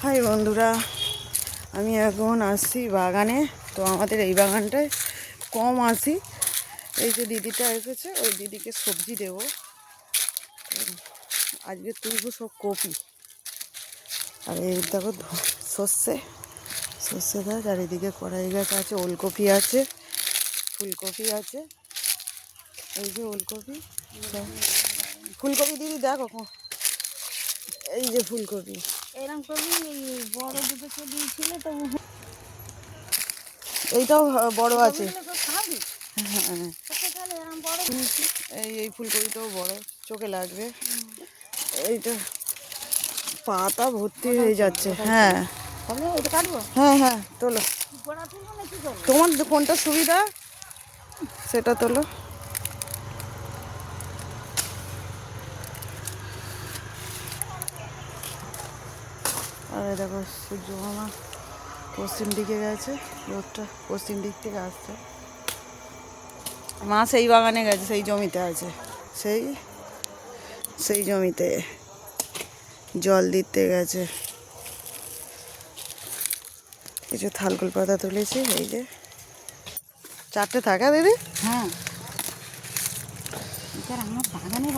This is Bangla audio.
হাই বন্ধুরা, আমি এখন আসছি বাগানে। তো আমাদের এই বাগানটায় কম আসি। এই যে দিদিটা এসেছে, ওই দিদিকে সবজি দেব। আজকে তুলব সব কপি, আর এই দেখো সর্ষে গাছ, আর এদিকে কড়াই গাছ আছে, ওলকপি আছে, ফুলকপি আছে। এই যে ওলকপি, ফুলকপি দিদি দেখো, এই যে ফুলকপি এরকম কবি বড় দুটো দিয়েছিল তো, এইটাও বড় আছে। হ্যাঁ, এই ফুলকপিটাও বড়, চোখে লাগবে। এইটা পাতা ভর্তি হয়ে যাচ্ছে। হ্যাঁ হ্যাঁ হ্যাঁ, তোলো। তোমার কোনটা সুবিধা সেটা তোলো। আর দেখো সূর্য মামা পশ্চিম দিকে গেছে, রোদটা পশ্চিম দিক থেকে আসছে। মা সেই বাগানে গেছে, সেই জমিতে আছে, সেই জমিতে জল দিতে গেছে। কিছু থালকুল পাতা তুলেছি, এই যে 4টে থাকে দিদি। হ্যাঁ, আমার বাগানে